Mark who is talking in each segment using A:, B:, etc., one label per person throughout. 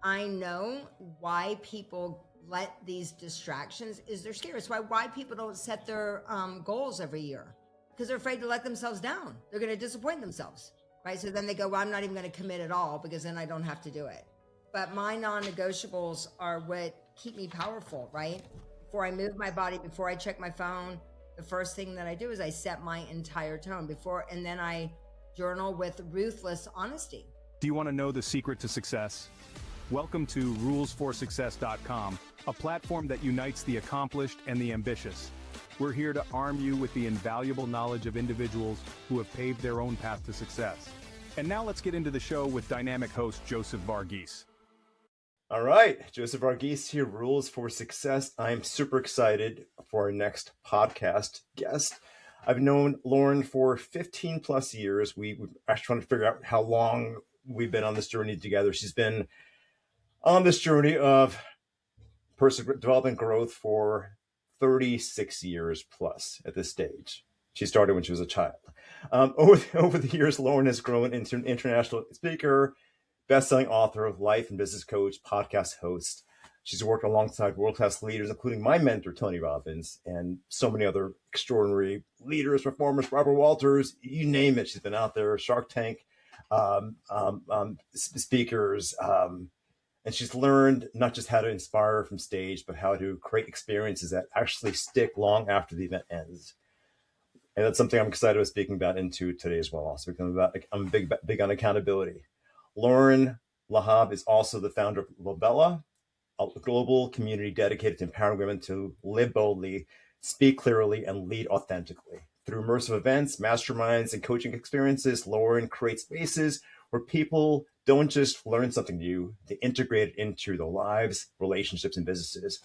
A: I know why people let these distractions is they're scared. It's why people don't set their goals every year, because they're afraid to let themselves down. They're going to disappoint themselves, right? So then they go, well, I'm not even going to commit at all because then I don't have to do it. But my non-negotiables are what keep me powerful, right? Before I move my body, before I check my phone, the first thing that I do is I set my entire tone and then I journal with ruthless honesty.
B: Do you want to know the secret to success? Welcome to rulesforsuccess.com, a platform that unites the accomplished and the ambitious. We're here to arm you with the invaluable knowledge of individuals who have paved their own path to success. And now let's get into the show with dynamic host Joseph Varghese.
C: All right, Joseph Varghese here, Rules for Success. I'm super excited for our next podcast guest. I've known Loren for 15 plus years. We were actually trying to figure out how long we've been on this journey together. She's been on this journey of personal development growth for 36 years plus at this stage. She started when she was a child. Over the years, Loren has grown into an international speaker, best-selling author, life and business coach, podcast host. She's worked alongside world-class leaders, including my mentor, Tony Robbins, and so many other extraordinary leaders, performers, Robert Walters, you name it. She's been out there, Shark Tank, speakers, and she's learned not just how to inspire from stage, but how to create experiences that actually stick long after the event ends. And that's something I'm excited about speaking about into today as well. So I'm big on accountability. Lauren Lahav is also the founder of Labella, a global community dedicated to empowering women to live boldly, speak clearly, and lead authentically. Through immersive events, masterminds, and coaching experiences, Loren creates spaces where people don't just learn something new, they integrate it into their lives, relationships, and businesses.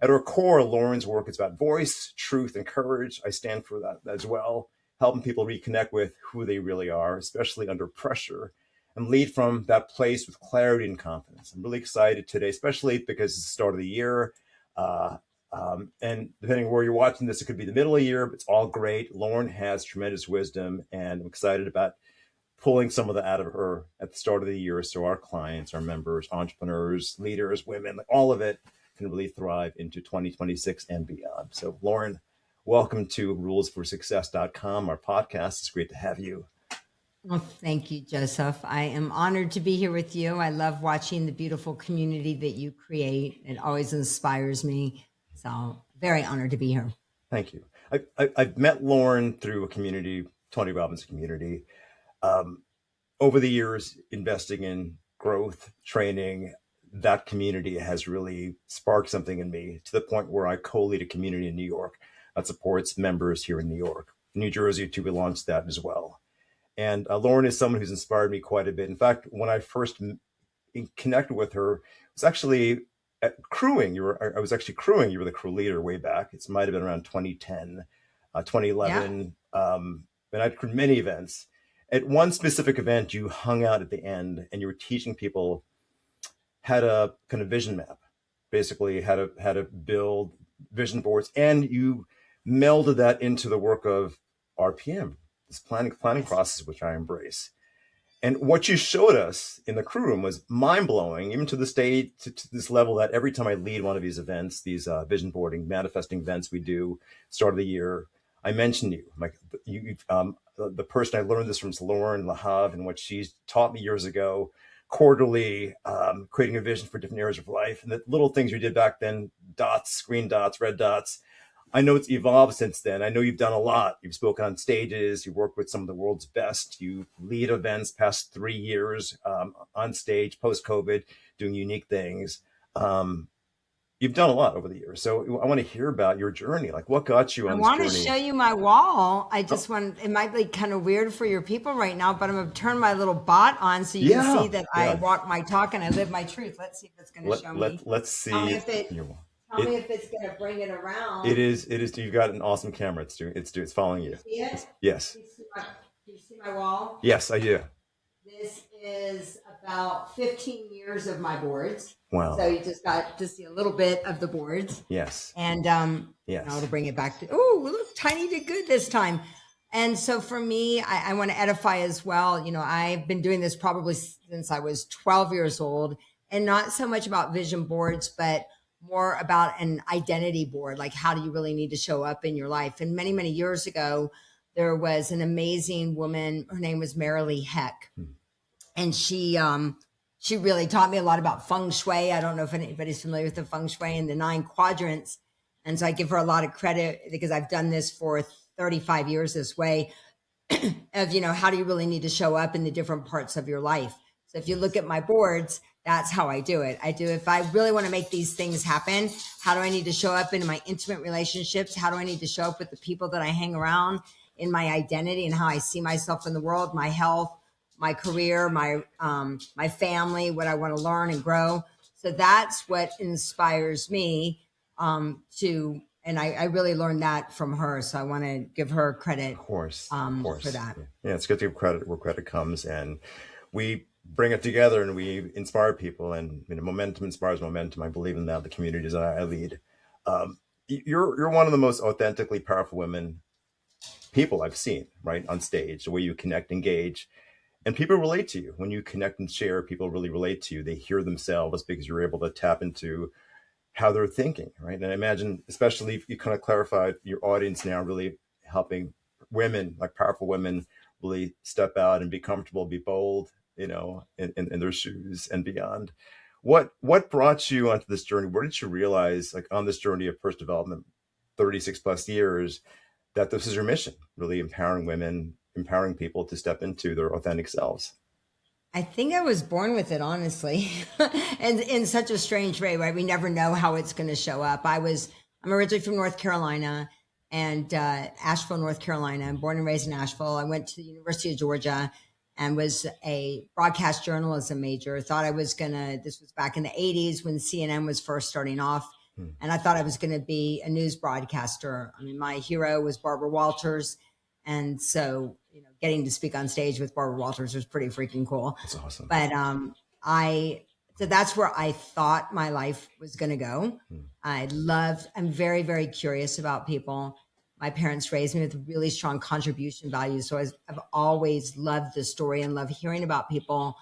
C: At her core, Loren's work is about voice, truth, and courage. I stand for that as well, helping people reconnect with who they really are, especially under pressure, and lead from that place with clarity and confidence. I'm really excited today, especially because it's the start of the year. And depending on where you're watching this, it could be the middle of the year, but it's all great. Loren has tremendous wisdom, and I'm excited about pulling some of that out of her at the start of the year so our clients, our members, entrepreneurs, leaders, women, like all of it can really thrive into 2026 and beyond. So Loren, welcome to rulesforsuccess.com, our podcast. It's great to have you.
A: Well, thank you, Joseph. I am honored to be here with you. I love watching the beautiful community that you create. It always inspires me. So very honored to be here.
C: Thank you. I've met Loren through a community, Tony Robbins community. Over the years, investing in growth, training, that community has really sparked something in me to the point where I co-lead a community in New York that supports members here in New York. New Jersey, too, we launched that as well. And Loren is someone who's inspired me quite a bit. In fact, when I first connected with her, it was actually at crewing. I was actually crewing. You were the crew leader way back. It might have been around 2010, 2011. Yeah. And I'd crewed many events. At one specific event, you hung out at the end and you were teaching people how to kind of vision map, basically how to build vision boards. And you melded that into the work of RPM, this planning process, which I embrace. And what you showed us in the crew room was mind-blowing, even to this day, to this level that every time I lead one of these events, these vision boarding, manifesting events we do, start of the year, I mention you. Like the person I learned this from is Lauren Lahav, and what she's taught me years ago, quarterly, creating a vision for different areas of life. And the little things you did back then, dots, green dots, red dots, I know it's evolved since then. I know you've done a lot. You've spoken on stages. You work with some of the world's best. You lead events past 3 years on stage, post-COVID, doing unique things. You've done a lot over the years. So I want to hear about your journey. Like, what got you on this journey?
A: I want to show you my wall. I just want, it might be kind of weird for your people right now, but I'm going to turn my little bot on so you can see that I walk my talk and I live my truth. Let's see if it's going to show me.
C: Let's see.
A: Tell me if it's going to bring it around.
C: It is. You've got an awesome camera. It's following you.
A: See it?
C: Yes.
A: Do you see my wall?
C: Yes, I do.
A: This is about 15 years of my boards.
C: Wow.
A: So you just got to see a little bit of the boards.
C: Yes.
A: And
C: yes.
A: Now to bring it back to, look, Tiny did good this time. And so for me, I want to edify as well. You know, I've been doing this probably since I was 12 years old. and not so much about vision boards, but more about an identity board. Like, how do you really need to show up in your life? And many, many years ago, there was an amazing woman. Her name was Marilee Heck. And she really taught me a lot about feng shui. I don't know if anybody's familiar with the feng shui and the 9 quadrants. And so I give her a lot of credit because I've done this for 35 years this way of, how do you really need to show up in the different parts of your life? So if you look at my boards, that's how I do it. If I really want to make these things happen, how do I need to show up in my intimate relationships? How do I need to show up with the people that I hang around, in my identity and how I see myself in the world, my health, my career, my family, what I want to learn and grow. So that's what inspires me and I really learned that from her. So I want to give her credit,
C: Of course.
A: for that.
C: Yeah, it's good to give credit where credit comes, and we bring it together and we inspire people, and momentum inspires momentum. I believe in that. The communities that I lead. You're one of the most authentically powerful people I've seen, right, on stage. The way you connect, engage, and people relate to you. When you connect and share, people really relate to you. They hear themselves because you're able to tap into how they're thinking, right? And I imagine, especially if you kind of clarified your audience now, really helping women, like powerful women, really step out and be comfortable, be bold, in their shoes and beyond. What brought you onto this journey? Where did you realize, like on this journey of personal development, 36 plus years, that this is your mission, really empowering women, empowering people to step into their authentic selves?
A: I think I was born with it, honestly, and in such a strange way, right? We never know how it's going to show up. I'm originally from North Carolina and Asheville, North Carolina. I'm born and raised in Asheville. I went to the University of Georgia and was a broadcast journalism major. Thought I was this was back in the 80s when CNN was first starting off. And I thought I was going to be a news broadcaster. I mean, my hero was Barbara Walters. And so, getting to speak on stage with Barbara Walters was pretty freaking cool.
C: That's awesome.
A: But so that's where I thought my life was going to go. I'm very, very curious about people. My parents raised me with really strong contribution values. So I've always loved the story and love hearing about people.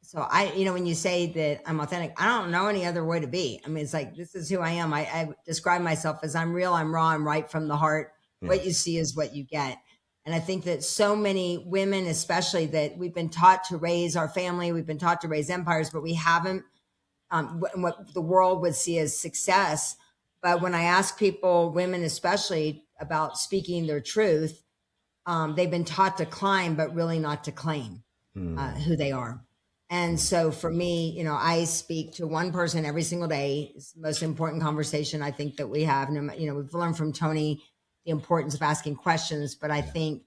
A: So when you say that I'm authentic, I don't know any other way to be. I mean, it's like, this is who I am. I describe myself as I'm real, I'm raw, I'm right from the heart. What you see is what you get. And I think that so many women, especially, that we've been taught to raise our family, we've been taught to raise empires, but we haven't, what the world would see as success. But when I ask people, women especially, about speaking their truth, they've been taught to climb, but really not to claim who they are. And so for me, I speak to one person every single day. It's the most important conversation I think that we have. We've learned from Tony the importance of asking questions, but I think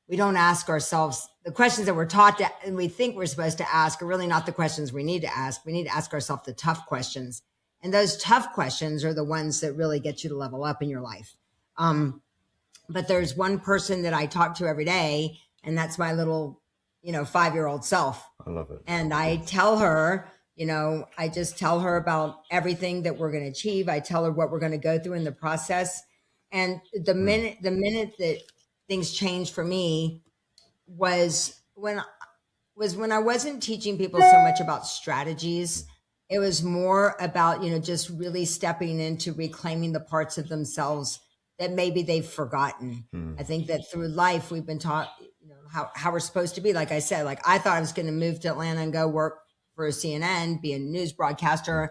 A: we don't ask ourselves the questions that we're taught to, and we think we're supposed to ask are really not the questions we need to ask. We need to ask ourselves the tough questions. And those tough questions are the ones that really get you to level up in your life. But there's one person that I talk to every day, and that's my little, 5-year-old self.
C: I love it.
A: And I tell her, I just tell her about everything that we're going to achieve. I tell her what we're going to go through in the process. And the minute that things changed for me was when I wasn't teaching people so much about strategies. It was more about, just really stepping into reclaiming the parts of themselves that maybe they've forgotten. I think that through life, we've been taught, how we're supposed to be. Like I said, I thought I was going to move to Atlanta and go work for CNN, be a news broadcaster.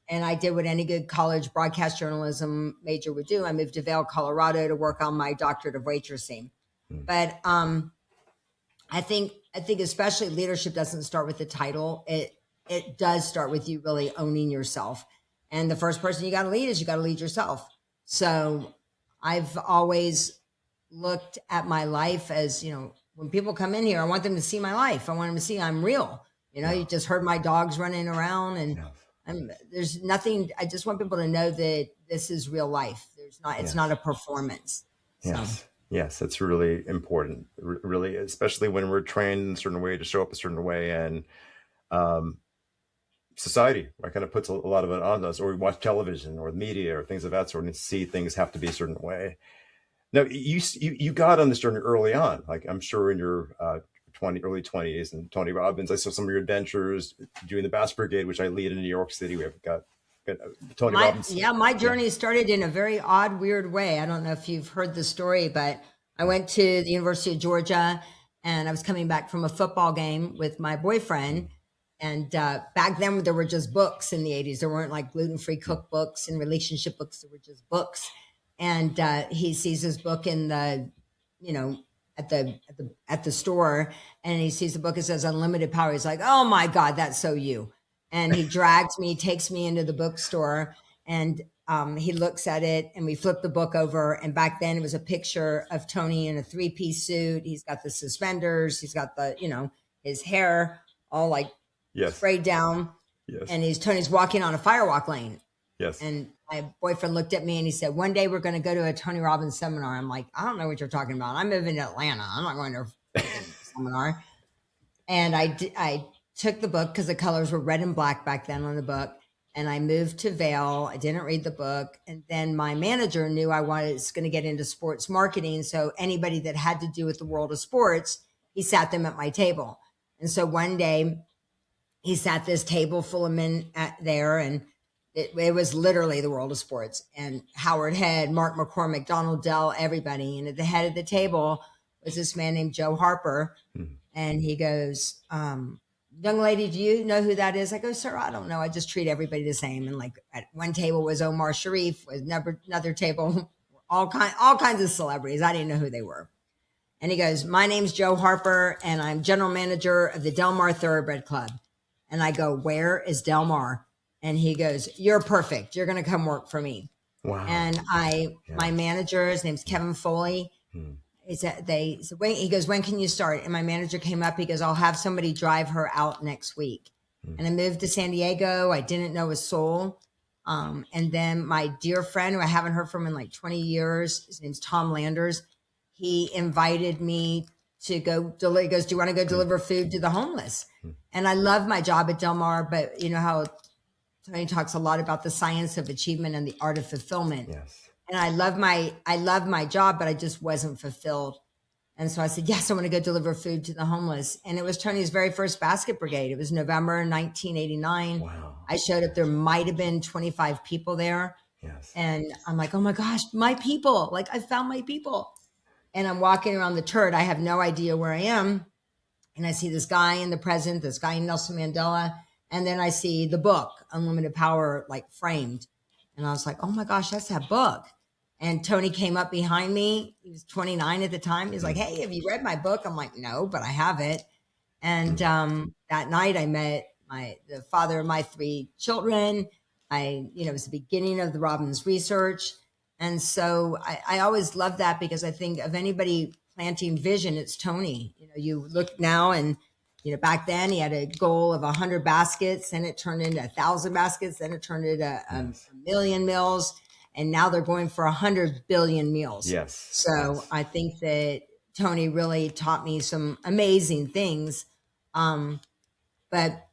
A: And I did what any good college broadcast journalism major would do. I moved to Vail, Colorado to work on my doctorate of waitressing. But I think especially leadership doesn't start with the title. It does start with you really owning yourself. And the first person you got to lead is you got to lead yourself. So I've always looked at my life as, when people come in here, I want them to see my life. I want them to see I'm real. You just heard my dogs running around and there's nothing. I just want people to know that this is real life. It's not a performance.
C: Yes, that's really important. Really, especially when we're trained in a certain way to show up a certain way, and society, right, kind of puts a lot of it on us, or we watch television or the media or things of that sort and see things have to be a certain way. Now, you got on this journey early on, like I'm sure in your early 20s, and Tony Robbins. I saw some of your adventures doing the Bass Brigade, which I lead in New York City. We've got Tony Robbins.
A: My journey started in a very odd, weird way. I don't know if you've heard the story, but I went to the University of Georgia, and I was coming back from a football game with my boyfriend. And back then, there were just books in the 80s. There weren't like gluten-free cookbooks and relationship books. There were just books. And he sees his book in the, at the store, and he sees the book. It says Unlimited Power. He's like, "Oh my God, that's so you." And he drags me, takes me into the bookstore, and he looks at it, and we flip the book over. And back then, it was a picture of Tony in a 3-piece suit. He's got the suspenders. He's got the, his hair all like sprayed down.
C: Yes.
A: And Tony's walking on a firewalk lane.
C: Yes.
A: And my boyfriend looked at me and he said, "One day we're going to go to a Tony Robbins seminar." I'm like, "I don't know what you're talking about. I'm moving to Atlanta. I'm not going to a seminar." And I took the book because the colors were red and black back then on the book. And I moved to Vail. I didn't read the book. And then my manager knew I was going to get into sports marketing. So anybody that had to do with the world of sports, he sat them at my table. And so one day he sat this table full of men there, and it was literally the world of sports. And Howard Head, Mark McCormick, Donald Dell, everybody. And at the head of the table was this man named Joe Harper. And he goes, "Young lady, do you know who that is?" I go, "Sir, I don't know. I just treat everybody the same." And like at one table was Omar Sharif, was another table, all kinds of celebrities. I didn't know who they were. And he goes, "My name's Joe Harper, and I'm general manager of the Del Mar Thoroughbred Club." And I go, "Where is Del Mar?" And he goes, "You're perfect. You're going to come work for me."
C: Wow.
A: And my manager, his name's Kevin Foley. He goes, "When can you start?" And my manager came up. He goes, "I'll have somebody drive her out next week." And I moved to San Diego. I didn't know a soul. And then my dear friend, who I haven't heard from in like 20 years, his name's Tom Landers. He invited me to go. He goes, "Do you want to go deliver food to the homeless?" And I love my job at Del Mar, but you know how Tony talks a lot about the science of achievement and the art of fulfillment.
C: Yes.
A: And I love my job, but I just wasn't fulfilled. And so I said, "Yes, I want to go deliver food to the homeless." And it was Tony's very first basket brigade. It was November 1989.
C: Wow.
A: I showed up. There might have been 25 people there.
C: Yes.
A: And I'm like, "Oh my gosh, my people. Like I found my people." And I'm walking around the turret. I have no idea where I am. And I see this guy in the present, this guy Nelson Mandela. And then I see the book, Unlimited Power, like framed. And I was like, "Oh my gosh, that's that book." And Tony came up behind me. He was 29 at the time. He's like, "Hey, have you read my book?" I'm like, "No, but I have it." And that night I met the father of my 3 children. It was the beginning of the Robbins research. And so I always love that, because I think of anybody planting vision, it's Tony. You look now, and back then he had a goal of 100 baskets, then it turned into 1,000 baskets, then it turned into a million meals, and now they're going for 100 billion meals.
C: Yes.
A: So
C: yes.
A: I think that Tony really taught me some amazing things, but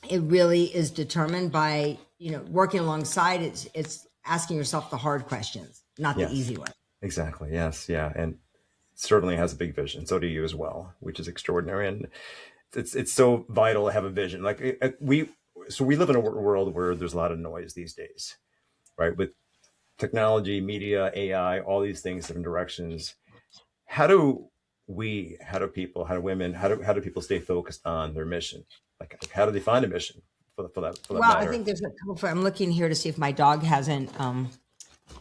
A: it really is determined by working alongside. It's asking yourself the hard questions, not the easy ones.
C: Exactly. Yes. Yeah. And certainly has a big vision. So do you as well, which is extraordinary. And it's so vital to have a vision. Like we live in a world where there's a lot of noise these days, right? With technology, media, AI, all these things, different directions. How do people stay focused on their mission? Like how do they find a mission for that
A: Well,
C: matter?
A: I think there's a couple. I'm looking here to see if my dog hasn't.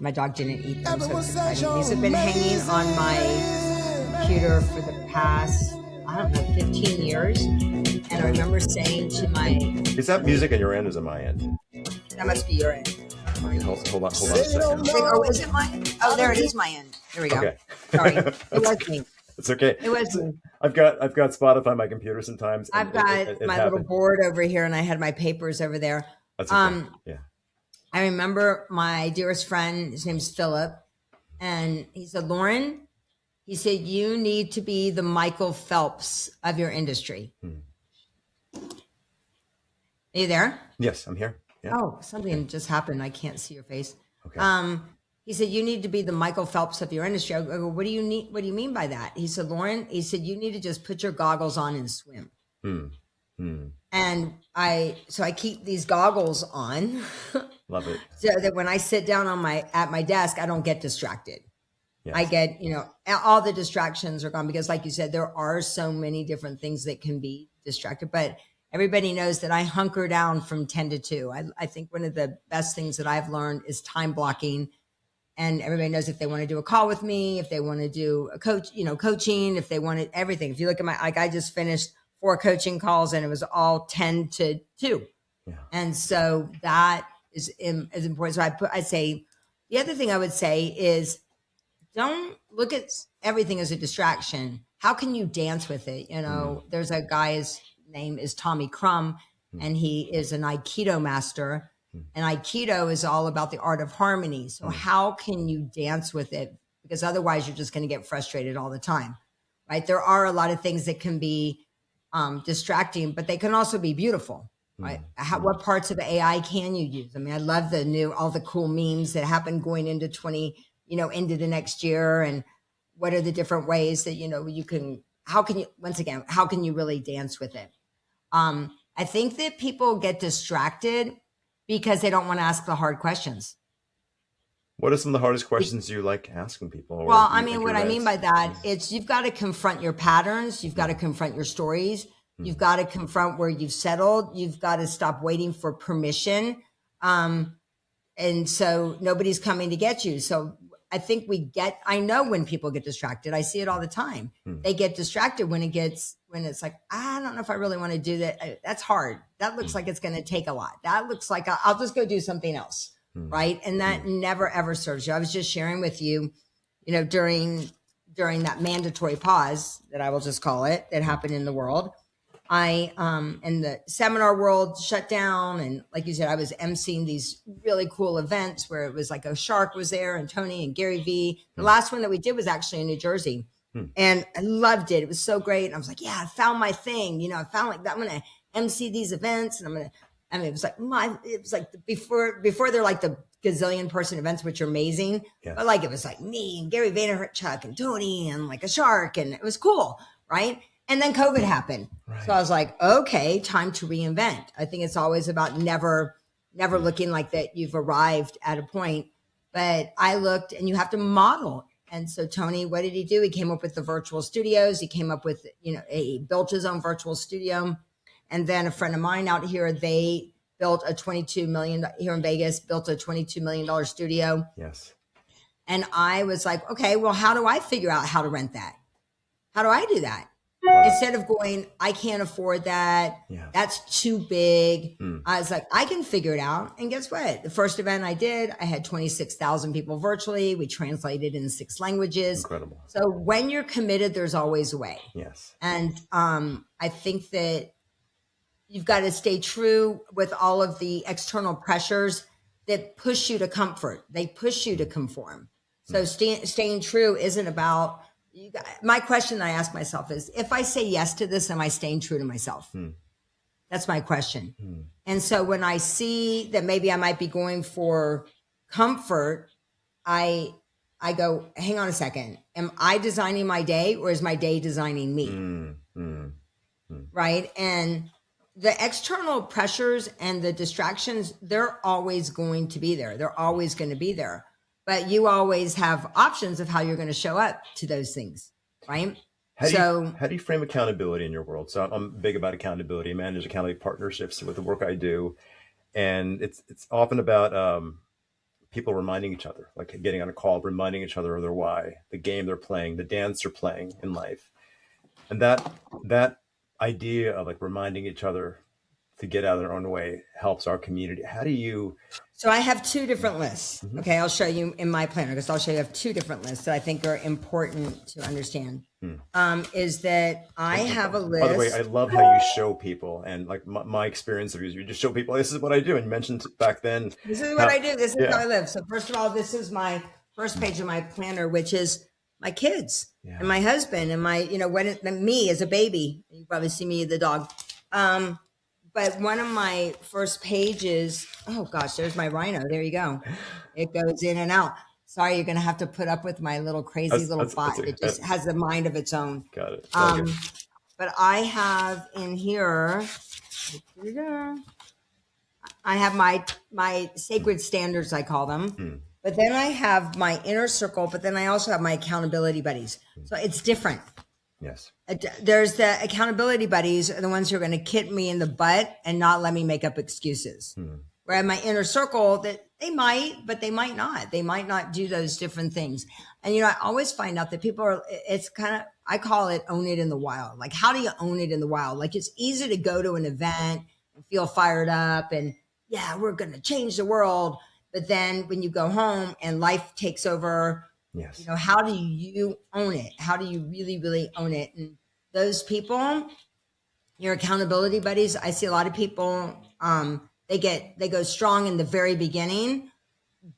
A: My dog didn't eat them, so it's exciting. These have been hanging on my computer for the past, 15 years. And I remember saying to my...
C: Is that music on your end or is it my end?
A: That must be your end.
C: Hold on a second.
A: Oh, is it my end? Oh, there it is, my end. There we go. Okay. Sorry. It was me.
C: It's okay.
A: It was me.
C: I've got Spotify on my computer sometimes.
A: I've got my little board over here, and I had my papers over there.
C: That's okay. Yeah.
A: I remember my dearest friend, his name's Philip, and he said, "Loren," he said, "you need to be the Michael Phelps of your industry." Are you there?
C: Yes, I'm here. Yeah.
A: Oh, something just happened. I can't see your face.
C: Okay.
A: he said, you need to be the Michael Phelps of your industry. I go, what do you need? What do you mean by that? He said, Lauren, he said, you need to just put your goggles on and swim. And I keep these goggles on.
C: Love it.
A: So that when I sit down at my desk, I don't get distracted.
C: Yes.
A: I get, all the distractions are gone because like you said, there are so many different things that can be distracted, but everybody knows that I hunker down from 10 to 2. I think one of the best things that I've learned is time blocking. And everybody knows if they want to do a call with me, if they want to do a coaching, if they wanted everything. If you look at I just finished 4 coaching calls and it was all 10 to 2.
C: Yeah.
A: And so that is important. So I say, the other thing I would say is don't look at everything as a distraction. How can you dance with it? There's a guy, his name is Tommy Crum, and he is an Aikido master. And Aikido is all about the art of harmony. So how can you dance with it? Because otherwise you're just going to get frustrated all the time, right? There are a lot of things that can be distracting, but they can also be beautiful, right? What parts of AI can you use? I mean, I love all the cool memes that happen going into into the next year. And what are the different ways that, how can you really dance with it? I think that people get distracted because they don't want to ask the hard questions.
C: What are some of the hardest questions you like asking people?
A: Well, I mean, what I mean by that, it's you've got to confront your patterns. You've got to confront your stories. You've got to confront where you've settled. You've got to stop waiting for permission. And so nobody's coming to get you. So I think I know when people get distracted. I see it all the time. They get distracted when it's like, I don't know if I really want to do that. That's hard. That looks like it's going to take a lot. That looks like I'll just go do something else. Right. And that never, ever serves you. I was just sharing with you, during that mandatory pause that I will just call it, that happened in the world. And the seminar world shut down. And like you said, I was emceeing these really cool events where it was like a Shark was there and Tony and Gary Vee. The last one that we did was actually in New Jersey. And I loved it. It was so great. And I was like, yeah, I found my thing. I found like, I'm going to MC these events and it was like before they're like the gazillion person events, which are amazing. Yeah. But like, it was like me and Gary Vaynerchuk and Tony and like a Shark. And it was cool. Right. And then COVID happened. Right. So I was like, okay, time to reinvent. I think it's always about never looking like that you've arrived at a point. But I looked, and you have to model. And so Tony, what did he do? He came up with the virtual studios. He came up with, he built his own virtual studio. And then a friend of mine out here, they built a $22 million here in Vegas, built a $22 million studio.
C: Yes.
A: And I was like, okay, well, how do I figure out how to rent that? How do I do that? Instead of going, I can't afford that. Yeah. That's too big. I was like, I can figure it out. And guess what? The first event I did, I had 26,000 people virtually. We translated in 6 languages.
C: Incredible.
A: So when you're committed, there's always a way.
C: Yes.
A: And I think that you've got to stay true with all of the external pressures that push you to comfort. They push you to conform. So staying true isn't about... My question I ask myself is, if I say yes to this, am I staying true to myself? That's my question. And so when I see that maybe I might be going for comfort, I go, hang on a second. Am I designing my day, or is my day designing me? Right. And the external pressures and the distractions, they're always going to be there. They're always going to be there. But you always have options of how you're going to show up to those things, right?
C: How do you frame accountability in your world? So I'm big about accountability. I manage accountability partnerships with the work I do. And it's often about people reminding each other, like getting on a call, reminding each other of their why, the game they're playing, the dance they're playing in life. And that idea of like reminding each other to get out of their own way helps our community. How do you...
A: So I have 2 different lists. Okay, I'll show you in my planner, because I'll show you I have 2 different lists that I think are important to understand. Is that I have a list.
C: By the way, I love how you show people, and like my experience of you just show people, this is what I do. And you mentioned back then.
A: This is what I do. This is how I live. So first of all, this is my first page of my planner, which is my kids and my husband and my, me as a baby. You probably see me, the dog. But one of my first pages, oh gosh, there's my rhino. There you go. It goes in and out. Sorry, you're going to have to put up with my little crazy little bot. It just has a mind of its own.
C: Got it.
A: But I have in here, I have my sacred standards, I call them. But then I have my inner circle, but then I also have my accountability buddies. So it's different.
C: Yes.
A: There's the accountability buddies are the ones who are going to kick me in the butt and not let me make up excuses. Where my inner circle, that they might, but they might not. They might not do those different things. And, I always find out that people are, it's kind of, I call it own it in the wild. Like, how do you own it in the wild? Like, it's easy to go to an event and feel fired up and, yeah, we're going to change the world. But then when you go home and life takes over,
C: yes,
A: how do you own it? How do you really, really own it? And those people, your accountability buddies, I see a lot of people, they go strong in the very beginning,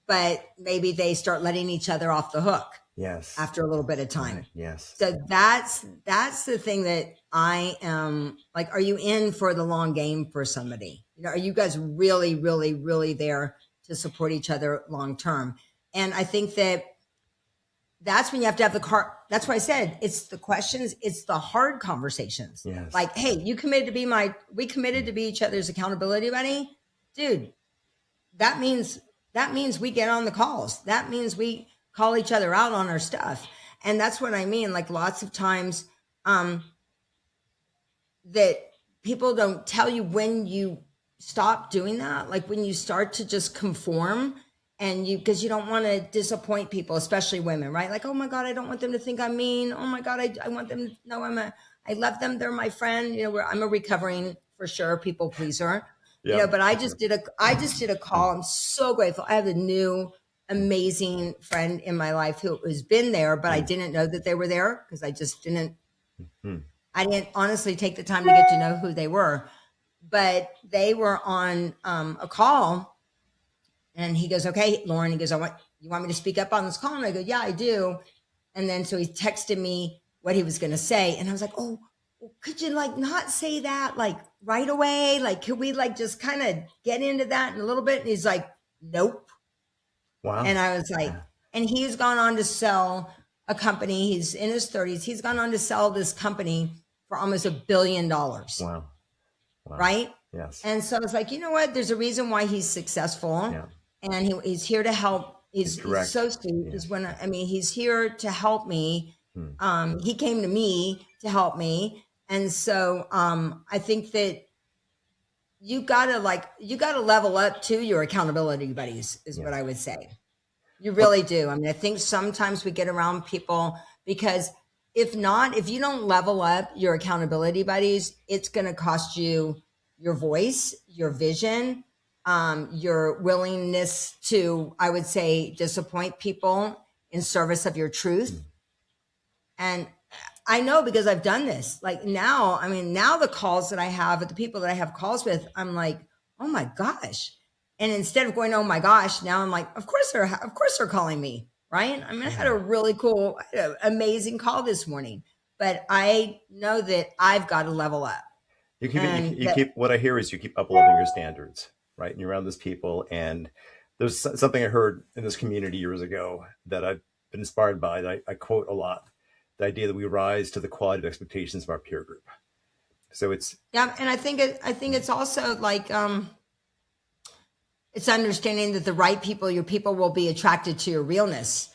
A: but maybe they start letting each other off the hook.
C: Yes.
A: After a little bit of time.
C: Right. Yes.
A: So that's the thing that I am like, are you in for the long game for somebody? Are you guys really, really, really there to support each other long term? And I think that's when you have to have that's why I said it's the questions, it's the hard conversations.
C: Yes.
A: Like, hey, we committed to be each other's accountability buddy. Dude, that means we get on the calls. That means we call each other out on our stuff. And that's what I mean. Like, lots of times that people don't tell you when you stop doing that. Like, when you start to just conform and because you don't want to disappoint people, especially women, right? Like, oh my God, I don't want them to think I'm mean. Oh my God, I want them to know I love them. They're my friend. I'm a recovering, for sure, people pleaser.
C: Yep.
A: But I just did a call. I'm so grateful. I have a new amazing friend in my life who has been there, but I didn't know that they were there because I just didn't, I didn't honestly take the time to get to know who they were, but they were on a call and he goes, okay, Lauren, he goes, you want me to speak up on this call? And I go, yeah, I do. And then, so he texted me what he was going to say. And I was like, oh, could you not say that right away? Could we just kind of get into that in a little bit? And he's like, nope.
C: Wow.
A: And I was like, and he's gone on to sell a company. He's in his 30s. He's gone on to sell this company for almost $1 billion.
C: Wow.
A: Right?
C: Yes.
A: And so it's like, you know what? There's a reason why he's successful. Yeah. And he's here to help. He's so sweet. Yeah. He's here to help me. He came to me to help me. And so I think that you gotta level up to your accountability buddies is what I would say. You really do. I think sometimes we get around people because if you don't level up your accountability buddies, it's going to cost you your voice, your vision, your willingness to, I would say, disappoint people in service of your truth. And I know because I've done this. Now the calls that I have, the people that I have calls with, I'm like, oh my gosh. And instead of going, oh my gosh, now I'm like, of course they're calling me, right? I had a really cool, amazing call this morning, but I know that I've got to level up.
C: What I hear is you keep up-leveling your standards, right? And you're around those people. And there's something I heard in this community years ago that I've been inspired by, that I quote a lot. The idea that we rise to the quality of expectations of our peer group. So it's
A: and I think it's also it's understanding that the right people, your people, will be attracted to your realness,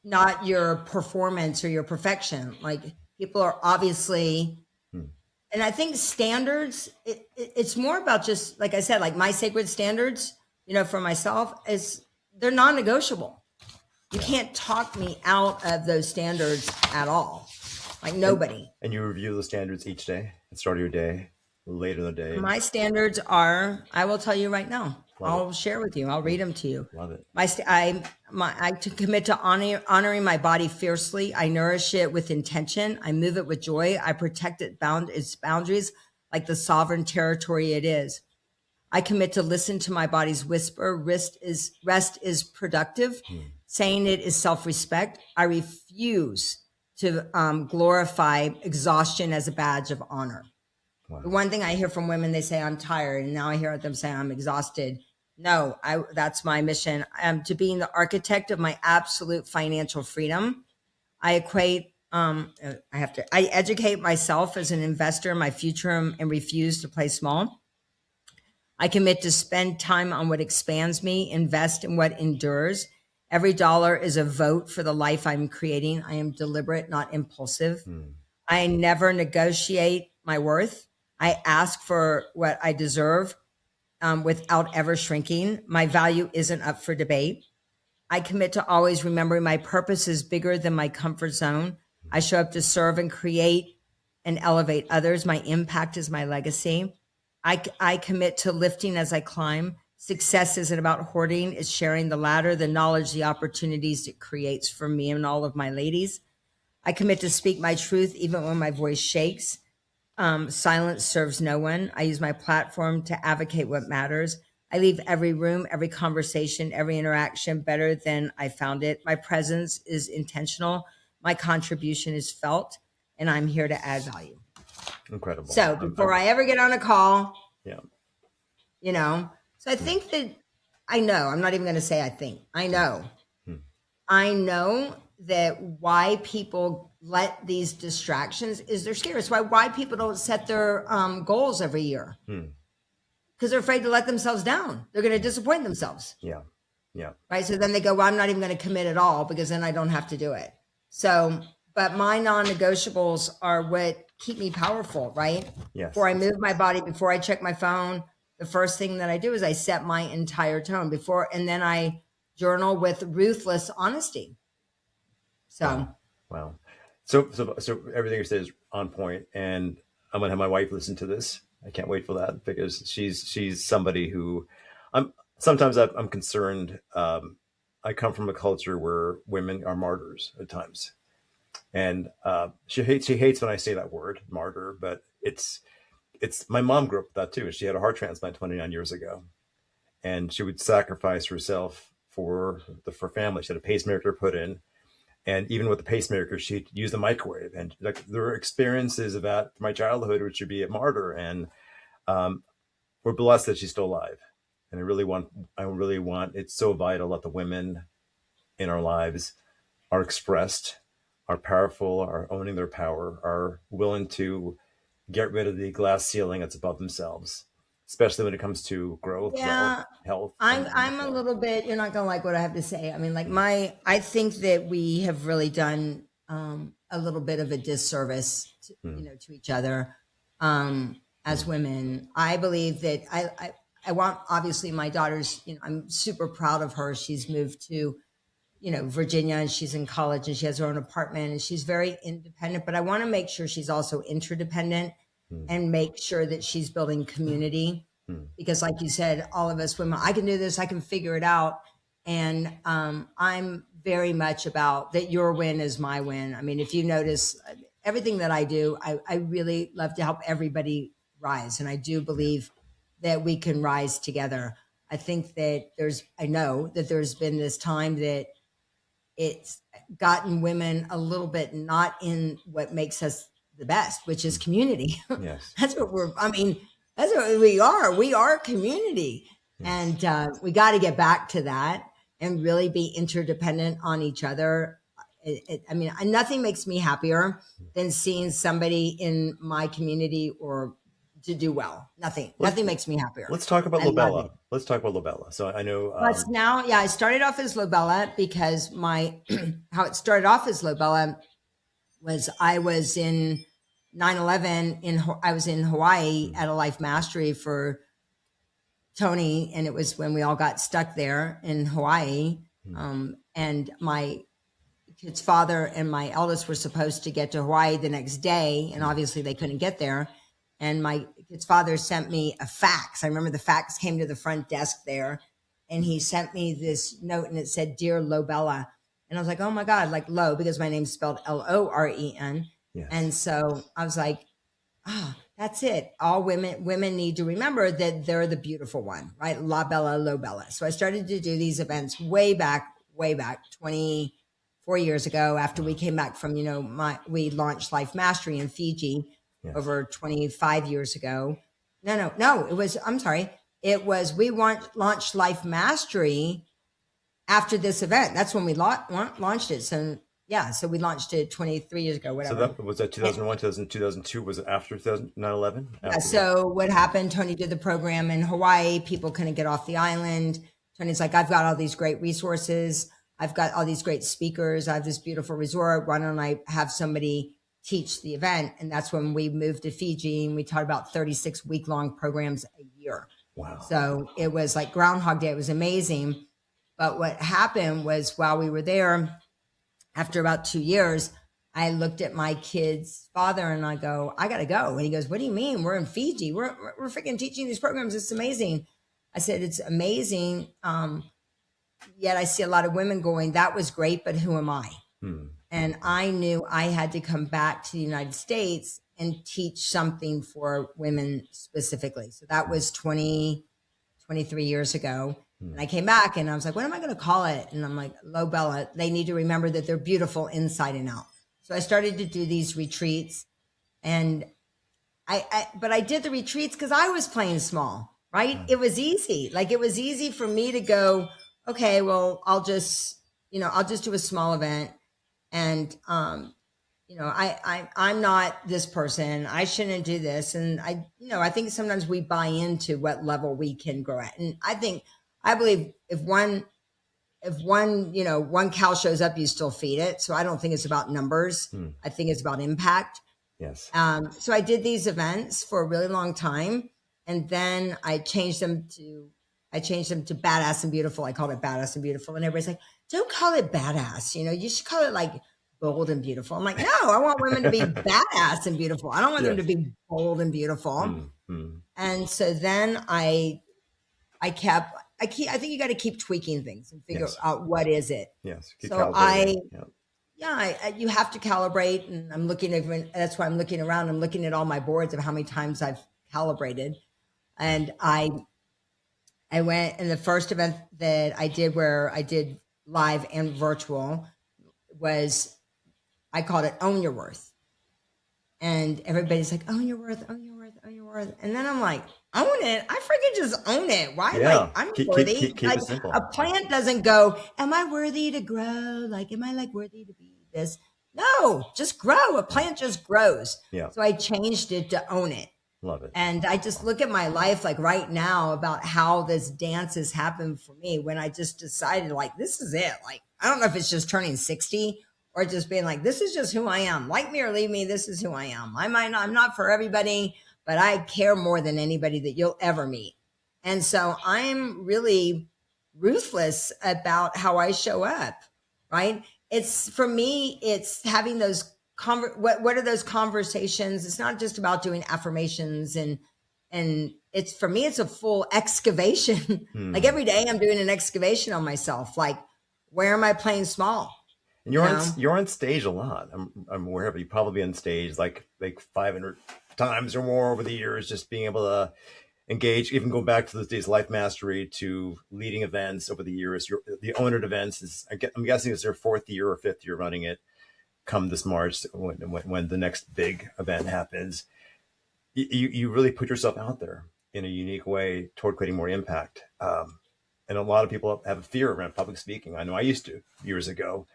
A: not your performance or your perfection. People are obviously, and I think standards. It's more about just like I said, my sacred standards. For myself they're non-negotiable. You can't talk me out of those standards at all. Nobody.
C: And you review the standards each day at the start of your day, later in the day.
A: My standards are, I will tell you right now. I'll share with you. I'll read them to you.
C: Love it.
A: I commit to honoring my body fiercely. I nourish it with intention. I move it with joy. I protect its boundaries like the sovereign territory it is. I commit to listen to my body's whisper. Rest is productive. Saying it is self-respect. I refuse to glorify exhaustion as a badge of honor. Wow. The one thing I hear from women, they say, I'm tired. And now I hear them say, I'm exhausted. No, that's my mission. To being the architect of my absolute financial freedom. I equate, I educate myself as an investor in my future and refuse to play small. I commit to spend time on what expands me, invest in what endures. Every dollar is a vote for the life I'm creating. I am deliberate, not impulsive. I never negotiate my worth. I ask for what I deserve without ever shrinking. My value isn't up for debate. I commit to always remembering my purpose is bigger than my comfort zone. I show up to serve and create and elevate others. My impact is my legacy. I commit to lifting as I climb. Success isn't about hoarding, it's sharing the ladder, the knowledge, the opportunities it creates for me and all of my ladies. I commit to speak my truth even when my voice shakes. Silence serves no one. I use my platform to advocate what matters. I leave every room, every conversation, every interaction better than I found it. My presence is intentional. My contribution is felt, and I'm here to add value.
C: Incredible.
A: So before I ever get on a call,
C: yeah,
A: so I think that I know, I'm not even going to say I think, I know that why people let these distractions is they're scared. It's why people don't set their goals every year. Because they're afraid to let themselves down. They're going to disappoint themselves.
C: Yeah.
A: Right. So then they go, well, I'm not even going to commit at all because then I don't have to do it. So, but my non-negotiables are what keep me powerful, right?
C: Yes.
A: Before I move my body, before I check my phone, the first thing that I do is I set my entire tone and then I journal with ruthless honesty. So,
C: wow. So everything you said is on point, and I'm gonna have my wife listen to this. I can't wait for that because she's somebody who I'm concerned. I come from a culture where women are martyrs at times, and she hates when I say that word, martyr. But it's my mom grew up with that too. She had a heart transplant 29 years ago, and she would sacrifice herself for family. She had a pacemaker put in. And even with the pacemaker, she'd use the microwave. And like there were experiences about my childhood, which would be a martyr. And we're blessed that she's still alive. And I really want, it's so vital that the women in our lives are expressed, are powerful, are owning their power, are willing to get rid of the glass ceiling that's above themselves, especially when it comes to growth, wealth, health.
A: I'm a little bit, you're not going to like what I have to say. I mean, like I think that we have really done a little bit of a disservice to, to each other as women. I believe that I want, obviously my daughter's, I'm super proud of her. She's moved to, Virginia, and she's in college and she has her own apartment and she's very independent, but I want to make sure she's also interdependent and make sure that she's building community. Because like you said, all of us women, I can do this, I can figure it out. And I'm very much about that your win is my win. I mean, if you notice everything that I do, I really love to help everybody rise. And I do believe that we can rise together. I think that I know that there's been this time that it's gotten women a little bit not in what makes us the best, which is community.
C: Yes.
A: That's what we are. We are community. Yes. And we got to get back to that and really be interdependent on each other. I mean, nothing makes me happier than seeing somebody in my community or to do well. Nothing makes me happier.
C: Let's talk about Lobella. So I know.
A: I started off as Lobella because how it started off as Lobella was I was in 9/11 I was in Hawaii at a life mastery for Tony, and it was when we all got stuck there in Hawaii. And my kid's father and my eldest were supposed to get to Hawaii the next day, and obviously they couldn't get there. And my kid's father sent me a fax. I remember the fax came to the front desk there, and he sent me this note, and it said, "Dear Lobella." And I was like, oh my God, like Lo, because my name's spelled Loren. Yes. And so I was like, that's it. All women need to remember that they're the beautiful one, right? La Bella, Lobella. So I started to do these events way back, 24 years ago after we came back from, we launched Life Mastery in Fiji over 25 years ago. No, it we launched Life Mastery after this event. That's when we launched it. So yeah, so we launched it 23 years ago, whatever.
C: So that was that 2001, 2002. Was it after 9/11?
A: Yeah. So what happened? Tony did the program in Hawaii. People couldn't get off the island. Tony's like, I've got all these great resources. I've got all these great speakers. I have this beautiful resort. Why don't I have somebody teach the event? And that's when we moved to Fiji, and we taught about 36 week-long programs a year.
C: Wow.
A: So it was like Groundhog Day. It was amazing. But what happened was, while we were there, after about 2 years, I looked at my kid's father and I go, I got to go. And he goes, what do you mean? We're in Fiji. We're freaking teaching these programs. It's amazing. I said, it's amazing. Yet I see a lot of women going, that was great, but who am I? And I knew I had to come back to the United States and teach something for women specifically. So that was 23 years ago. And I came back and I was like, what am I going to call it? And I'm like, Lo Bella, they need to remember that they're beautiful inside and out. So I started to do these retreats, and but I did the retreats because I was playing small, right? It was easy. Like, it was easy for me to go, okay, well, I'll just do a small event. And, I'm not this person. I shouldn't do this. And I think sometimes we buy into what level we can grow at. And I believe if one cow shows up, you still feed it. So I don't think it's about numbers. I think it's about impact.
C: Yes.
A: So I did these events for a really long time. And then I changed them to Badass and Beautiful. I called it Badass and Beautiful. And everybody's like, don't call it badass. You should call it like bold and beautiful. I'm like, no, I want women to be badass and beautiful. I don't want them to be bold and beautiful. And so then I think you got to keep tweaking things and figure out what is it.
C: Yes.
A: So you have to calibrate, and I'm looking at, that's why I'm looking around. I'm looking at all my boards of how many times I've calibrated. And I went, and the first event that I did, where I did live and virtual, was, I called it Own Your Worth. And everybody's like, own your worth, own your worth, own your worth. And then I'm like, own it. I freaking just own it. Why?
C: Yeah.
A: Like, I'm worthy.
C: Keep it simple.
A: A plant doesn't go, am I worthy to grow? Like, am I like worthy to be this? No, just grow. A plant just grows.
C: Yeah.
A: So I changed it to own it.
C: Love it.
A: And I just look at my life, like right now, about how this dance has happened for me, when I just decided, like, this is it. Like, I don't know if it's just turning 60 or just being like, this is just who I am. Like me or leave me, this is who I am. I'm not for everybody, but I care more than anybody that you'll ever meet. And so I'm really ruthless about how I show up, right? For me, it's having those what are those conversations? It's not just about doing affirmations, and it's, for me, it's a full excavation. Like, every day I'm doing an excavation on myself. Like, where am I playing small?
C: And you're on stage a lot. I'm aware of it. You've probably been on stage like 500 times or more over the years, just being able to engage, even going back to those days, Life Mastery, to leading events over the years. The owner events I'm guessing it's their 4th year or 5th year running it. Come this March, when the next big event happens, you really put yourself out there in a unique way toward creating more impact. And a lot of people have a fear around public speaking. I know I used to years ago.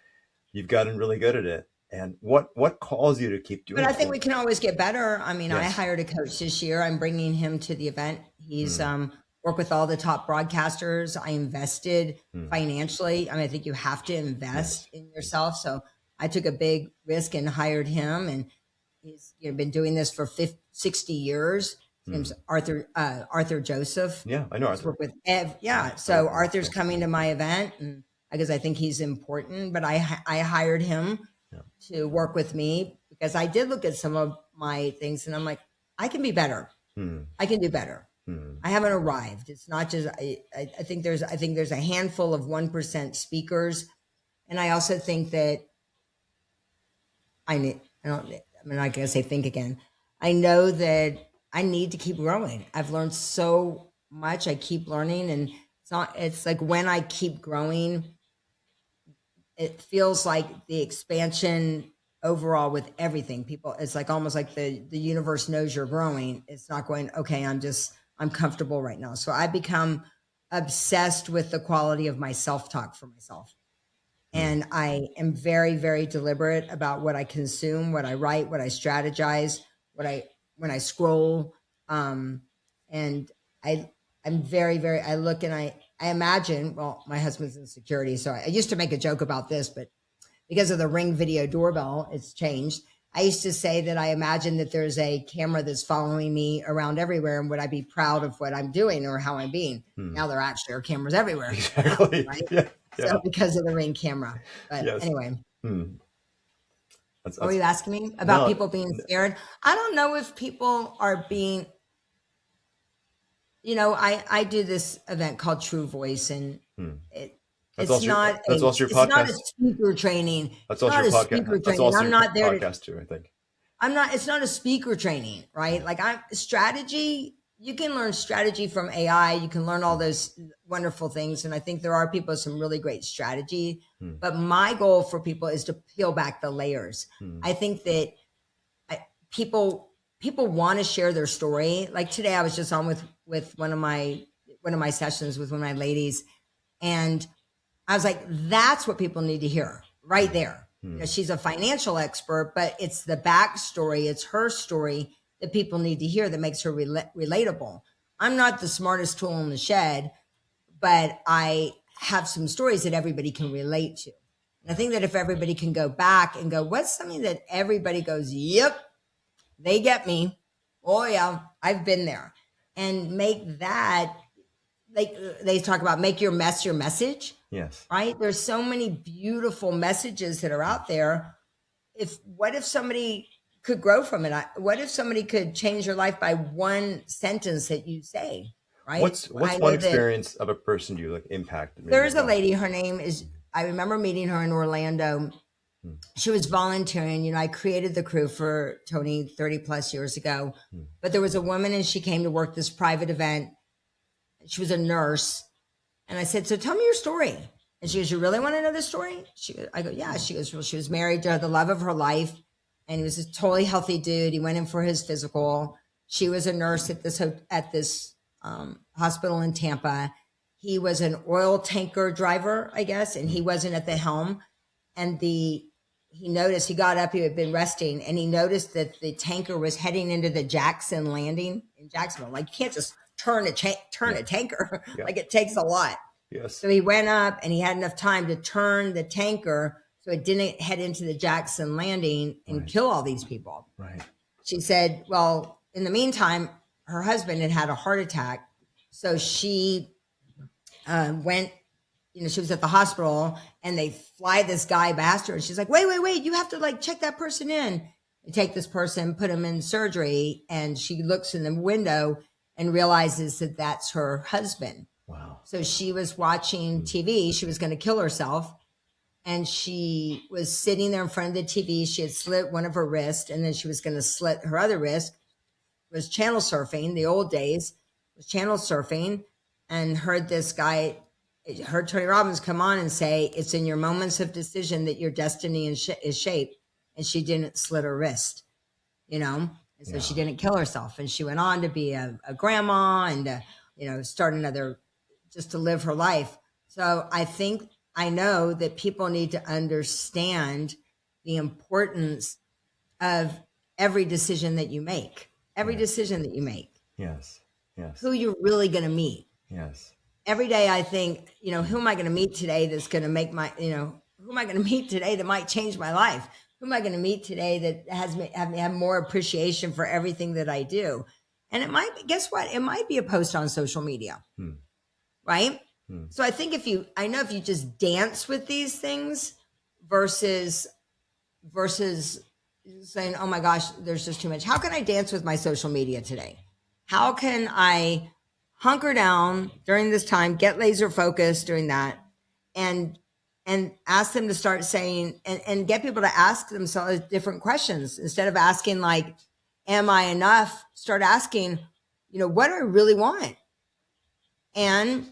C: You've gotten really good at it. And what calls you to keep doing it?
A: But I think we can always get better. I mean,
C: Yes.
A: I hired a coach this year. I'm bringing him to the event. He's worked with all the top broadcasters. I invested financially. I mean, I think you have to invest in yourself. So I took a big risk and hired him, and he's been doing this for 60 years. His name's Arthur Joseph.
C: Yeah, I know Arthur.
A: Work with Ev. Yeah. So Arthur's coming to my event, and because I think he's important, but I hired him to work with me, because I did look at some of my things and I'm like, I can be better. I can do better. I haven't arrived. It's not just, I think there's a handful of 1% speakers. And I also think that I'm not going to say think again. I know that I need to keep growing. I've learned so much. I keep learning, and it's like, when I keep growing, it feels like the expansion overall with everything. People, it's like almost like the universe knows you're growing. It's not going, okay, I'm just I'm comfortable right now. So I become obsessed with the quality of my self-talk for myself. And I am very, very deliberate about what I consume, what I write, what I strategize, when I scroll. And I'm very, very, I look and I imagine, well, my husband's in security. So I used to make a joke about this, but because of the Ring video doorbell, it's changed. I used to say that I imagine that there's a camera that's following me around everywhere, and would I be proud of what I'm doing or how I'm being? Now there actually are cameras everywhere.
C: Exactly.
A: Right?
C: Yeah.
A: So because of the Ring camera. But
C: Yes.
A: anyway,
C: That's,
A: what were you asking me about
C: no,
A: people being scared? I don't know if people are being, I do this event called True Voice, and
C: That's
A: it's
C: also your,
A: not
C: that's
A: a
C: also your
A: it's not a
C: podcast.
A: speaker training.
C: That's
A: It's
C: also
A: not
C: your
A: a speaker
C: podcast. That's
A: training.
C: also
A: I'm
C: your
A: not there to
C: podcast too, I think.
A: it's not a speaker training, right? Like strategy, you can learn strategy from AI. You can learn all those wonderful things. And I think there are people with some really great strategy, but my goal for people is to peel back the layers. I think that people want to share their story. Like today I was just on with one of my sessions with one of my ladies, and I was like, that's what people need to hear right there. She's a financial expert, but it's the backstory, it's her story that people need to hear that makes her relatable. I'm not the smartest tool in the shed, but I have some stories that everybody can relate to. And I think that if everybody can go back and go, what's something that everybody goes, yep, they get me. Oh yeah, I've been there. And make that, like they talk about, make your mess your message.
C: Yes.
A: Right? There's so many beautiful messages that are out there. What if somebody could grow from it? What if somebody could change your life by one sentence that you say? Right?
C: What's one experience of a person you like impacted?
A: There's a lady, her name is, I remember meeting her in Orlando. She was volunteering. I created the crew for Tony 30 plus years ago, but there was a woman and she came to work this private event. She was a nurse. And I said, so tell me your story. And she goes, you really want to know this story? I go, yeah. She goes, well, she was married to the love of her life, and he was a totally healthy dude. He went in for his physical. She was a nurse at this hospital in Tampa. He was an oil tanker driver, I guess, and he wasn't at the helm. And he noticed, he got up, he had been resting, and he noticed that the tanker was heading into the Jackson landing in Jacksonville. Like, you can't just turn a tanker.
C: Yeah.
A: Like, it takes a lot.
C: Yes.
A: So he went up and he had enough time to turn the tanker so it didn't head into the Jackson landing and kill all these people.
C: Right.
A: She said, well, in the meantime, her husband had a heart attack. So she went, she was at the hospital and they fly this guy past her. And she's like, wait, you have to check that person in. They take this person, put him in surgery. And she looks in the window and realizes that that's her husband.
C: Wow.
A: So she was watching TV. She was going to kill herself. And she was sitting there in front of the TV. She had slit one of her wrists, and then she was going to slit her other wrist. Was channel surfing, the old days, was channel surfing, and heard Tony Robbins come on and say, it's in your moments of decision that your destiny is shaped. And she didn't slit her wrist, And so she didn't kill herself. And she went on to be a grandma and, start another, just to live her life. So I know that people need to understand the importance of every decision that you make, decision that you make.
C: Yes. Yes.
A: Who you're really going to meet.
C: Yes.
A: Every day I think, who am I going to meet today that's going to make who am I going to meet today that might change my life? Who am I going to meet today that have more appreciation for everything that I do? And guess what? It might be a post on social media, right? So I think if you just dance with these things versus saying, oh my gosh, there's just too much. How can I dance with my social media today? How can I hunker down during this time, get laser focused during that, and ask them to start saying, and get people to ask themselves different questions instead of asking like, am I enough? Start asking, what do I really want? And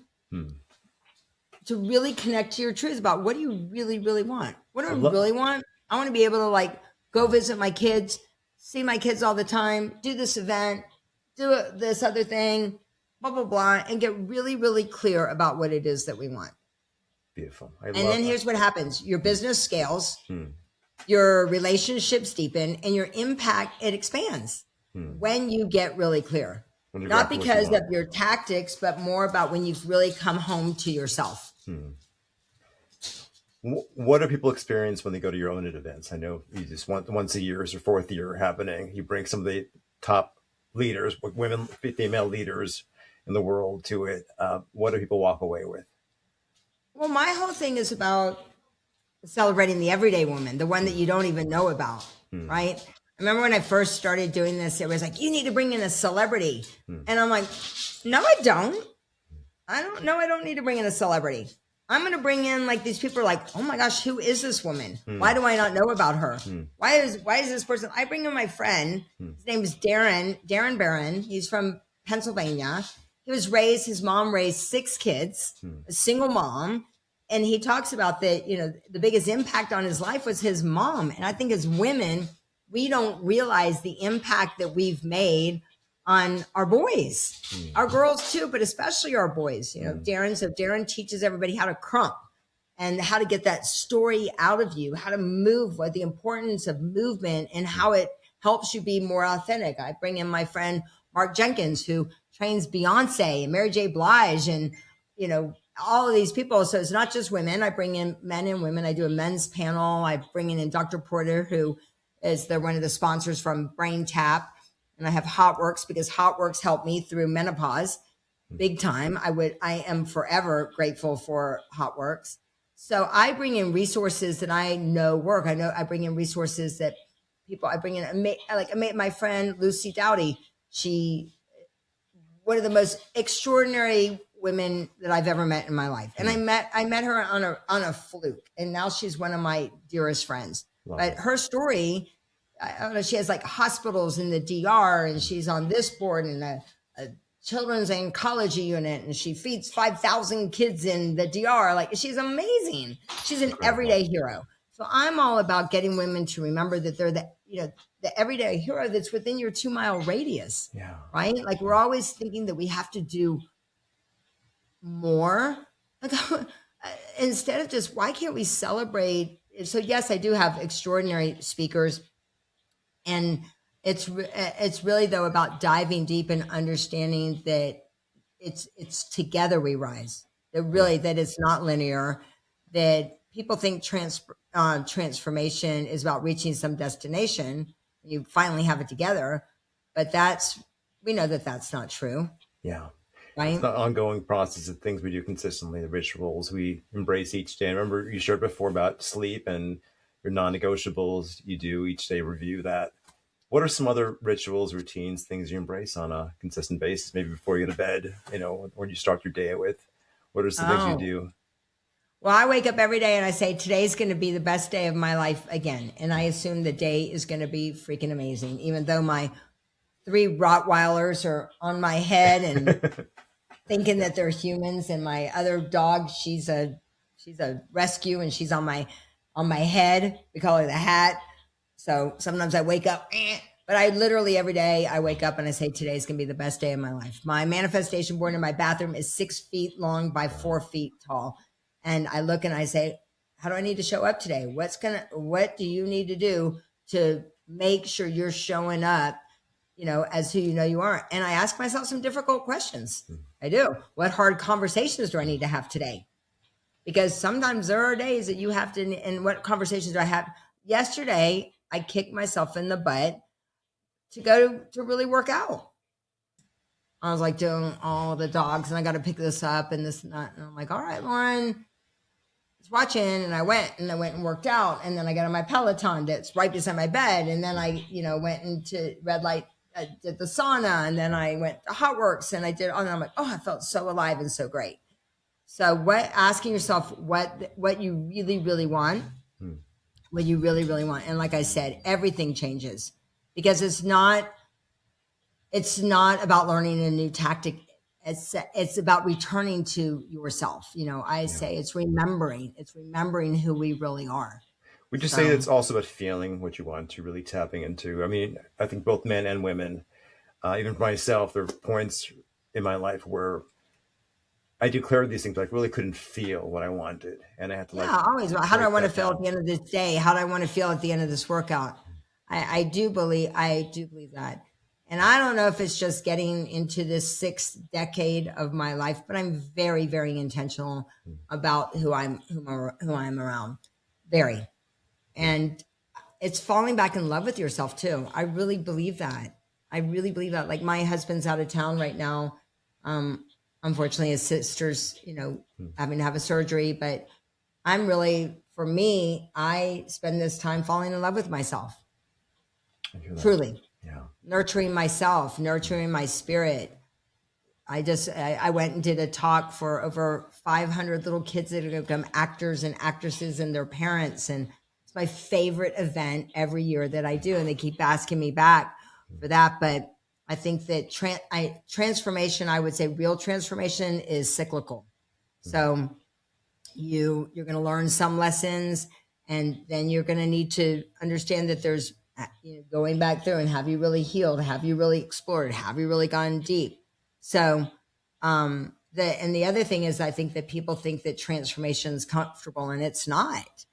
A: to really connect to your truth about what do you really, really want? What do I really want? I want to be able to go visit my kids, see my kids all the time, do this event, do this other thing, blah, blah, blah, and get really, really clear about what it is that we want.
C: Beautiful.
A: And then here's what happens. Your business scales,
C: Hmm.
A: your relationships deepen, and your impact, it expands when you get really clear. Not because of your tactics, but more about when you've really come home to yourself.
C: What do people experience when they go to your own events? I know you just once a year is your fourth year happening. You bring some of the top leaders, women, female leaders in the world to it. What do people walk away with?
A: Well, my whole thing is about celebrating the everyday woman, the one that you don't even know about, right? I remember when I first started doing this, it was like, you need to bring in a celebrity. And I'm like, no, I don't. I don't need to bring in a celebrity. I'm going to bring in like these people are like, oh my gosh, who is this woman? Why do I not know about her? Why is this person? I bring in my friend. His name is Darren Barron. He's from Pennsylvania. His mom raised 6 kids, a single mom. And he talks about that, the biggest impact on his life was his mom. And I think as women, we don't realize the impact that we've made on our boys, our girls too, but especially our boys. Darren teaches everybody how to crump and how to get that story out of you, how to move, what the importance of movement and how it helps you be more authentic. I bring in my friend Mark Jenkins, who trains Beyonce and Mary J. Blige and, all of these people. So it's not just women. I bring in men and women. I do a men's panel. I bring in Dr. Porter, who is one of the sponsors from Brain Tap. And I have HotWorks because HotWorks helped me through menopause big time. I am forever grateful for HotWorks. So I bring in resources that I know work. I bring in resources that I bring in, my friend Lucy Dowdy. One of the most extraordinary women that I've ever met in my life. And I met her on a fluke. And now she's one of my dearest friends. Wow. But her story, I don't know, she has like hospitals in the DR and she's on this board and a children's oncology unit and she feeds 5,000 kids in the DR. Like, she's amazing. She's an everyday hero. So I'm all about getting women to remember that they're the everyday hero that's within your 2-mile radius. Yeah. Right? Like, we're always thinking that we have to do more. Like, instead of just, why can't we celebrate? So yes, I do have extraordinary speakers. And it's really though about diving deep and understanding that it's together we rise. That it's not linear. That people think transformation is about reaching some destination. You finally have it together, but we know that that's not true. Yeah, right.
C: It's an ongoing process of things we do consistently. The rituals we embrace each day. I remember you shared before about sleep and your non-negotiables. You do each day review that. What are some other rituals, routines, things you embrace on a consistent basis? Maybe before you go to bed, when you start your day with. What are some things you do?
A: Well, I wake up every day and I say, today's going to be the best day of my life again. And I assume the day is going to be freaking amazing, even though my 3 Rottweilers are on my head and thinking that they're humans. And my other dog, she's a rescue and she's on my head. We call her the hat. So sometimes I wake up, but I literally every day I wake up and I say, today's going to be the best day of my life. My manifestation board in my bathroom is 6 feet long by 4 feet tall. And I look and I say, how do I need to show up today? What do you need to do to make sure you're showing up, as who you are? And I ask myself some difficult questions. I do. What hard conversations do I need to have today? Because sometimes there are days that you have to, and what conversations do I have? Yesterday, I kicked myself in the butt to go to really work out. I was like doing all the dogs and I got to pick this up and this and that. And I'm like, all right, Lauren, it's watching. And I went and worked out. And then I got on my Peloton that's right beside my bed. And then I, went into red light, did the sauna. And then I went to HotWorks and I did, and I'm like, oh, I felt so alive and so great. So asking yourself what you really, really want, what you really, really want. And like I said, everything changes because it's not about learning a new tactic. It's about returning to yourself. I say it's remembering who we really are.
C: Would you say it's also about feeling what you want to, really tapping into? I mean, I think both men and women, even for myself, there are points in my life where I declared these things, but I really couldn't feel what I wanted. And I had to like
A: Yeah, always. How do I
C: write
A: want to
C: that
A: feel at
C: down.
A: the end of this day? How do I want to feel at the end of this workout? I do believe that. And I don't know if it's just getting into this sixth decade of my life, but I'm very, very intentional about who I'm around. Very. And it's falling back in love with yourself too. I really believe that. I really believe that. Like my husband's out of town right now. Um, Unfortunately, his sister's, having to have a surgery, but I'm really, for me, I spend this time falling in love with myself.
C: I hear that.
A: Truly.
C: Yeah.
A: Nurturing myself, nurturing my spirit. I went and did a talk for over 500 little kids that are going to become actors and actresses and their parents. And it's my favorite event every year that I do. And they keep asking me back for that. But I think that transformation, I would say real transformation is cyclical. So you're going to learn some lessons, and then you're going to need to understand that there's going back through, and have you really healed? Have you really explored? Have you really gone deep? So, the other thing is, I think that people think that transformation is comfortable, and it's not.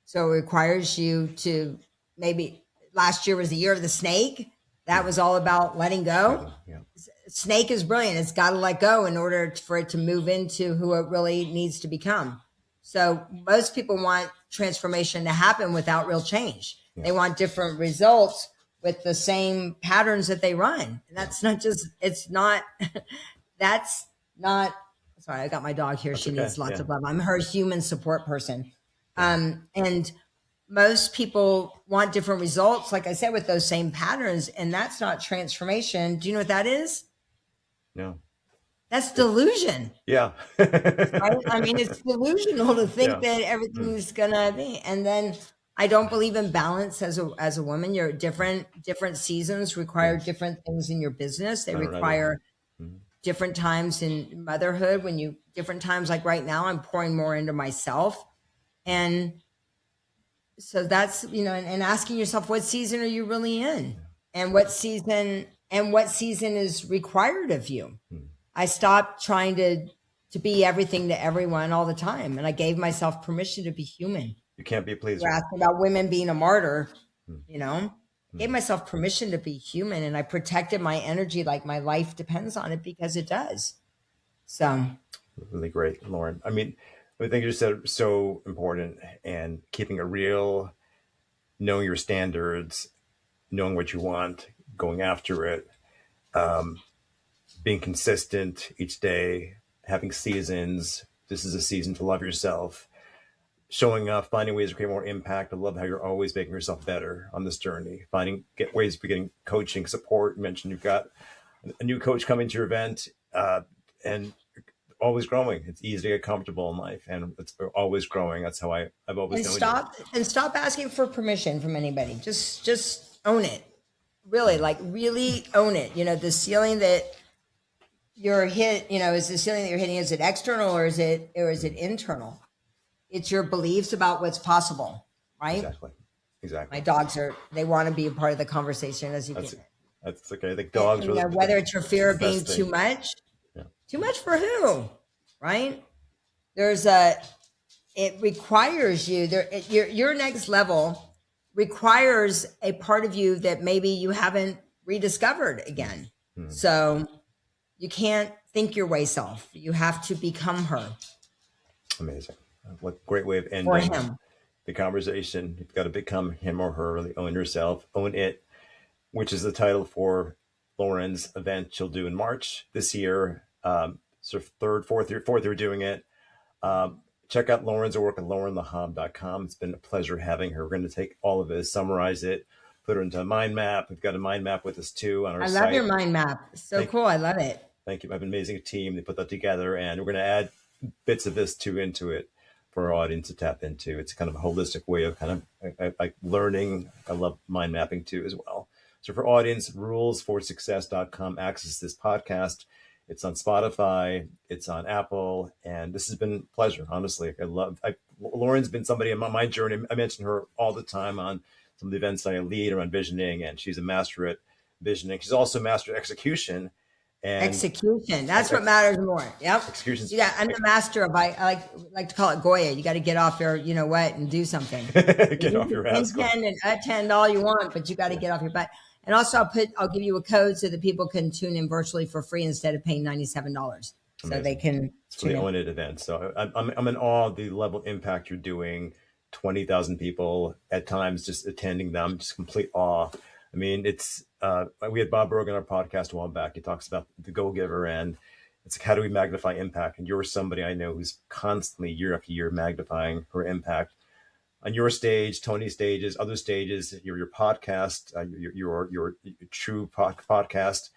A: So it requires you to, maybe last year was the year of the snake. That was all about letting go.
C: Yeah.
A: Snake is brilliant. It's got to let go in order for it to move into who it really needs to become. So most people want transformation to happen without real change.
C: Yeah.
A: They want different results with the same patterns that they run. And that's not just, that's not, sorry, I got my dog here.
C: That's
A: she
C: okay.
A: needs lots
C: Yeah.
A: of love. I'm her human support person. And most people want different results, like I said, with those same patterns. And that's not transformation. Do you know what that is?
C: No.
A: That's delusion.
C: Yeah.
A: Right? I mean, it's delusional to think
C: Yeah.
A: that everything's gonna be. And then I don't believe in balance as a woman. You're different seasons require different things in your business. They require different times in motherhood. Different times, like right now, I'm pouring more into myself. And so that's, and asking yourself, what season are you really in? And what season is required of you? I stopped trying to be everything to everyone all the time. And I gave myself permission to be human.
C: You can't be a pleaser.
A: You're asking about women being a martyr, gave myself permission to be human, and I protected my energy like my life depends on it, because it does. So
C: Really great, Lauren. I mean, I think you just said so important, and keeping it real, knowing your standards, knowing what you want, going after it, being consistent each day, having seasons. This is a season to love yourself, showing up, finding ways to create more impact. I love how you're always making yourself better on this journey, get ways for getting coaching support. You mentioned you've got a new coach coming to your event, and always growing. It's easy to get comfortable in life, and it's always growing. That's how I've always known you.
A: Stop asking for permission from anybody. Just own it. Really, like really own it. The ceiling that you're is the ceiling that you're hitting, is it external or is it internal? It's your beliefs about what's possible, right?
C: Exactly.
A: My dogs they want to be a part of the conversation, as you get.
C: That's okay. I think dogs are
A: whether it's your fear of being
C: thing.
A: too much.
C: Yeah.
A: Too much for who? Right? It requires you your next level requires a part of you that maybe you haven't rediscovered again. So you can't think your way self. You have to become her.
C: Amazing. What great way of ending
A: or him.
C: The conversation. You've got to become him or her, really own yourself, own it, which is the title for Lauren's event she'll do in March this year. So fourth year doing it. Check out Lauren's work at laurenlahav.com. It's been a pleasure having her. We're going to take all of it, summarize it, put her into a mind map. We've got a mind map with us too on our site.
A: I love your mind map. So cool. I love it.
C: Thank you. I have an amazing team. They put that together, and we're going to add bits of this into it for our audience to tap into. It's kind of a holistic way of kind of like learning. I love mind mapping too as well. So for audience, rulesforsuccess.com, access this podcast. It's on Spotify, it's on Apple, and this has been a pleasure, honestly. Lauren's been somebody on my journey. I mention her all the time on some of the events that I lead around visioning, and she's a master at visioning. She's also a master at execution. And
A: Execution. That's what matters more. Yep.
C: execution's
A: I'm the master of, I like to call it Goya. You got to get off your, what, and do something.
C: get off your ass.
A: Intend and attend all you want, but you got to get off your butt. And also I'll give you a code so that people can tune in virtually for free instead of paying $97. So
C: Amazing.
A: they can
C: It's really own it event. So I'm in awe of the level of impact you're doing. 20,000 people at times just attending them, just complete awe. I mean, it's we had Bob Berg on our podcast a while back. He talks about the go-giver, and it's like, how do we magnify impact? And you're somebody I know who's constantly year after year magnifying her impact on your stage, Tony's stages, other stages, your podcast, your true podcast.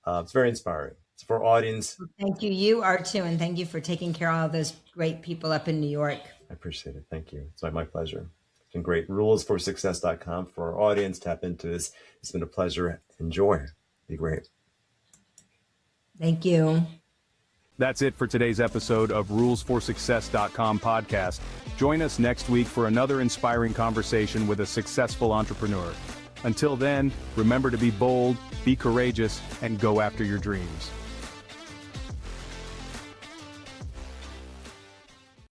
C: It's very inspiring. It's for our audience.
A: Thank you. You are too. And thank you for taking care of all those great people up in New York.
C: I appreciate it. Thank you. It's my pleasure. It's been great. Rulesforsuccess.com for our audience. Tap into this. It's been a pleasure. Enjoy. Be great.
A: Thank you.
B: That's it for today's episode of Rulesforsuccess.com podcast. Join us next week for another inspiring conversation with a successful entrepreneur. Until then, remember to be bold, be courageous, and go after your dreams.